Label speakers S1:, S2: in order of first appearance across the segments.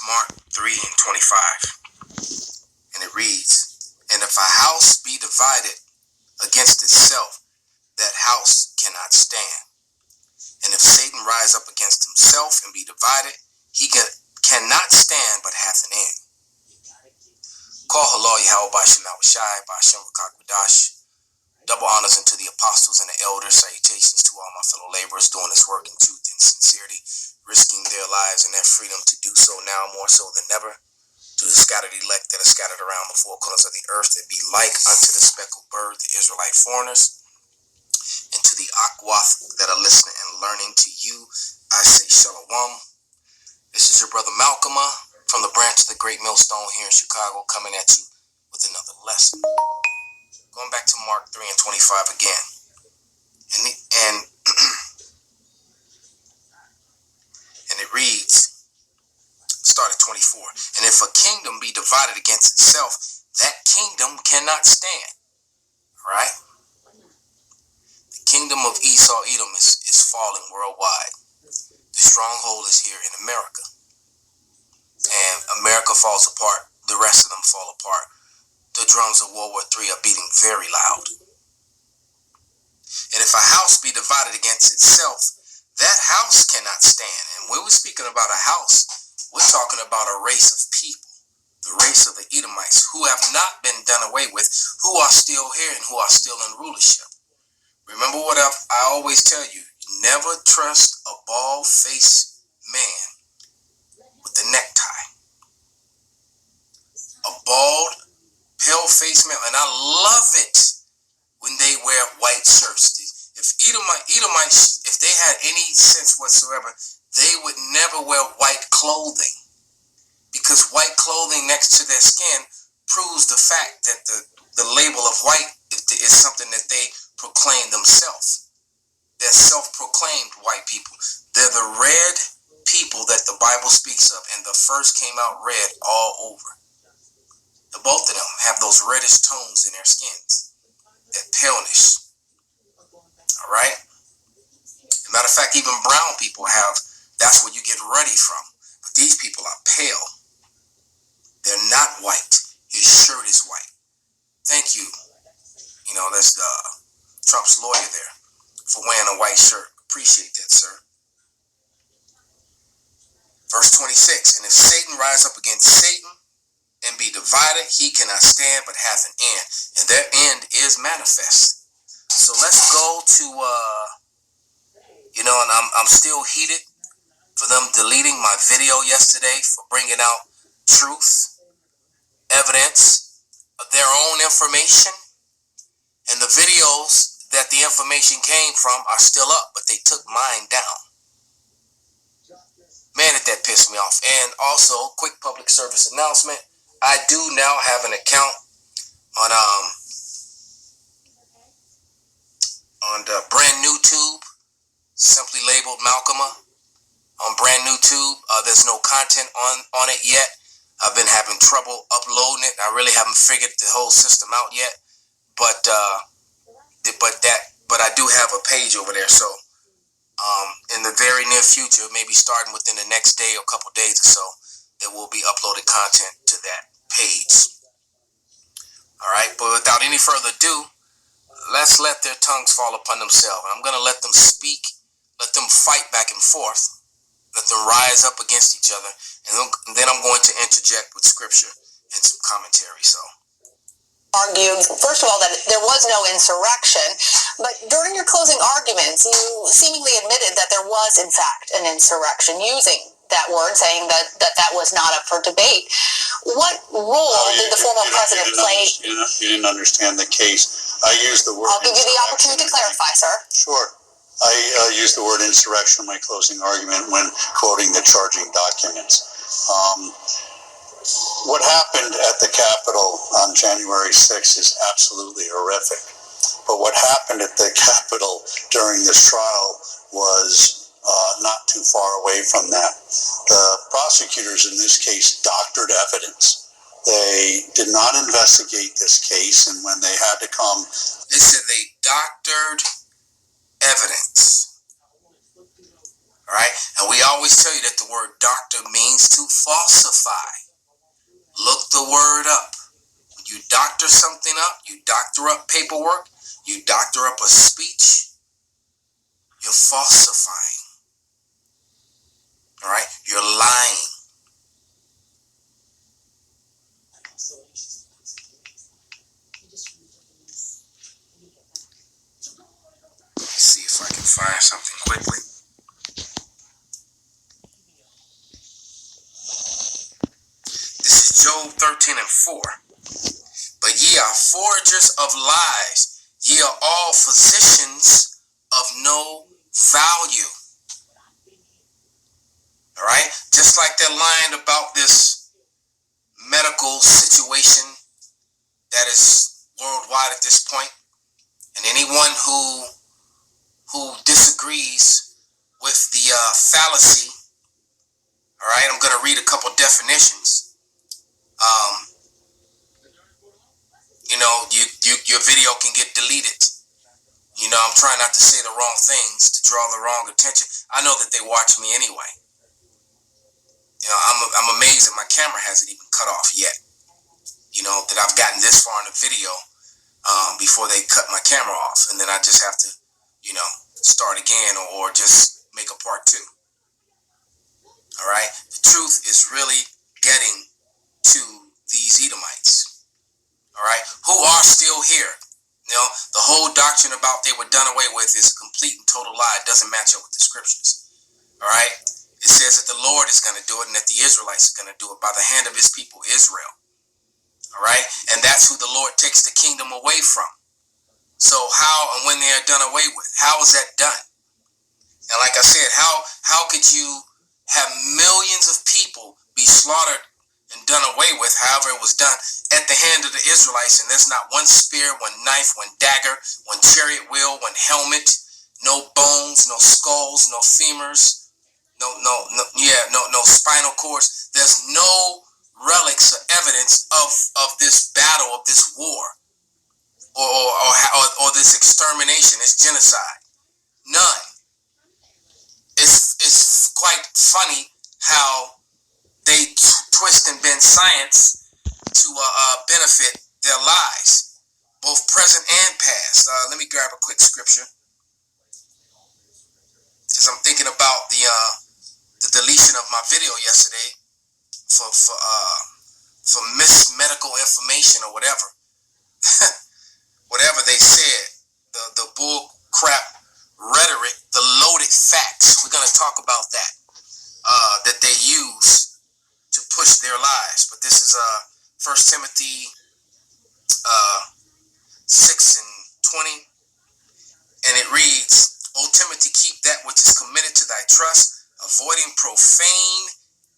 S1: Mark 3:25, and it reads, "And if a house be divided against itself, that house cannot stand. And if Satan rise up against himself and be divided, he cannot stand but hath an end." Call halal Yahweh Bashem Awashai, Bashem Rakakwadash. Double honors unto the apostles and the elders. Salutations to all my fellow laborers doing this work in truth and sincerity, risking their lives and their freedom to do so now more so than ever. To the scattered elect that are scattered around the four corners of the earth, that be like unto the speckled bird, the Israelite foreigners. And to the Akwath that are listening and learning, to you I say Shalom. This is your brother Malcolma from the branch of the Great Millstone here in Chicago, coming at you with another lesson. Going back to Mark 3:25 again. And it reads, start at 24. "And if a kingdom be divided against itself, that kingdom cannot stand." All right? The kingdom of Esau, Edom is falling worldwide. The stronghold is here in America. And America falls apart. The rest of them fall apart. The drums of World War III are beating very loud. "And if a house be divided against itself, that house cannot stand." And when we're speaking about a house, we're talking about a race of people, the race of the Edomites, who have not been done away with, who are still here and who are still in rulership. Remember what I always tell you, never trust a bald-faced man with a necktie. A bald, pale-faced man, and I love it when they wear white shirts. If Edomites, if they had any sense whatsoever, they would never wear white clothing, because white clothing next to their skin proves the fact that the label of white is something that they proclaim themselves. They're self-proclaimed white people. They're the red people that the Bible speaks of, and the first came out red all over. The both of them have those reddish tones in their skins, that paleness. All right? As a matter of fact, even brown people have, that's where you get ruddy from. But these people are pale. They're not white. His shirt is white. Thank you. That's Trump's lawyer there for wearing a white shirt. Appreciate that, sir. Verse 26, "And if Satan rise up against Satan and be divided, he cannot stand but hath an end." And their end is manifest. So let's go to, and I'm still heated for them deleting my video yesterday for bringing out truth, evidence of their own information. And the videos that the information came from are still up, but they took mine down. Man, that pissed me off. And also, quick public service announcement, I do now have an account on the brand new tube, simply labeled Malcolma, on brand new tube. There's no content on it yet. I've been having trouble uploading it. I really haven't figured the whole system out yet. But I do have a page over there. So in the very near future, maybe starting within the next day or couple days or so, there will be uploaded content to that page. All right, but without any further ado, let's let their tongues fall upon themselves. I'm going to let them speak, let them fight back and forth, let them rise up against each other, and then I'm going to interject with scripture and some commentary. So,
S2: argued, first of all, that there was no insurrection, but during your closing arguments, you seemingly admitted that there was, in fact, an insurrection, using that word, saying that was not up for debate. What role did the former president play?
S3: You didn't understand the case. I used the word.
S2: I'll give you the opportunity to clarify, sir.
S3: Sure. I used the word insurrection in my closing argument when quoting the charging documents. What happened at the Capitol on January 6th is absolutely horrific. But what happened at the Capitol during this trial was not too far away from that. The prosecutors in this case doctored evidence. They did not investigate this case, and when they had to come...
S1: They said they doctored evidence. All right, and we always tell you that the word doctor means to falsify. Look the word up. When you doctor something up, you doctor up paperwork, you doctor up a speech, you're falsifying. All right, you're lying. Let's see if I can find something quickly. This is Job 13 and 4. But ye are forgers of lies. Ye are all physicians of no value. All right? Just like that line about this medical situation that is worldwide at this point. And anyone who disagrees with the fallacy, all right, I'm going to read a couple definitions. Your video can get deleted. I'm trying not to say the wrong things to draw the wrong attention. I know that they watch me anyway. I'm amazed that my camera hasn't even cut off yet. That I've gotten this far in the video before they cut my camera off, and then I just have to, start again or just make a part 2. All right, the truth is really getting to these Edomites. All right, who are still here. The whole doctrine about they were done away with is a complete and total lie. It doesn't match up with the scriptures. All right, it says that the Lord is going to do it and that the Israelites are going to do it by the hand of his people Israel. All right, and that's who the Lord takes the kingdom away from. So how and when they are done away with, how is that done? And like I said, how could you have millions of people be slaughtered and done away with, however it was done, at the hand of the Israelites, and there's not one spear, one knife, one dagger, one chariot wheel, one helmet, no bones, no skulls, no femurs, no spinal cords. There's no relics or evidence of this battle, of this war, or this extermination, this genocide. None. It's quite funny how they twist and bend science to benefit their lies, both present and past. Let me grab a quick scripture, because I'm thinking about the deletion of my video yesterday for mismedical information or whatever. Whatever they said, the bull crap rhetoric, the loaded facts. We're going to talk about that they use to push their lies. But this is 1 Timothy 6:20, and it reads, O Timothy, keep that which is committed to thy trust, avoiding profane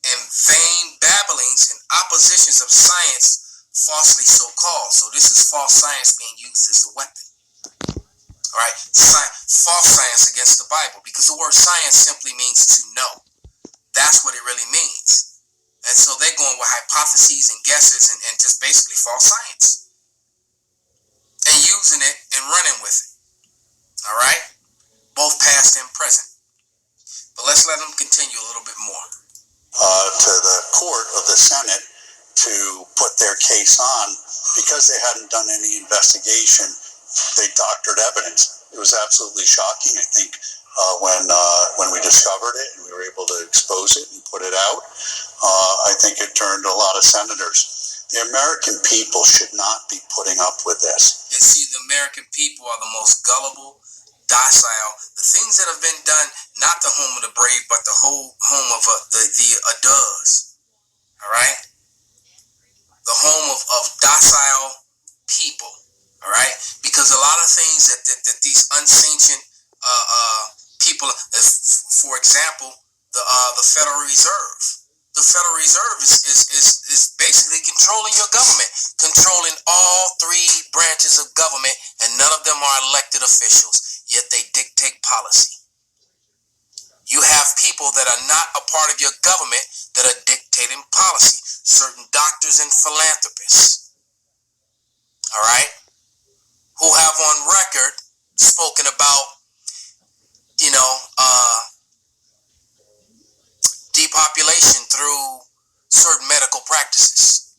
S1: and vain babblings and oppositions of science, falsely so called. So this is false science being used as a weapon. All right, false science against the Bible, because the word science simply means to know. That's what it really means. And so they're going with hypotheses and guesses and just basically false science and using it and running with it. All right, both past and present. But let's let them continue a little bit more.
S3: To the court of the Senate to put their case on, because they hadn't done any investigation. They doctored evidence. It was absolutely shocking. I think when we discovered it and we were able to expose it and put it out, I think it turned a lot of senators. The American people should not be putting up with this.
S1: And see, the American people are the most gullible, docile. The things that have been done, not the home of the brave, but the whole home of the adults. All right? The home of docile people. All right, because a lot of things that these unsentient people, for example, the Federal Reserve. The Federal Reserve is basically controlling your government, controlling all 3 branches of government, and none of them are elected officials. Yet they dictate policy. You have people that are not a part of your government that are dictating policy. Certain doctors and philanthropists. All right. Who have on record spoken about, depopulation through certain medical practices.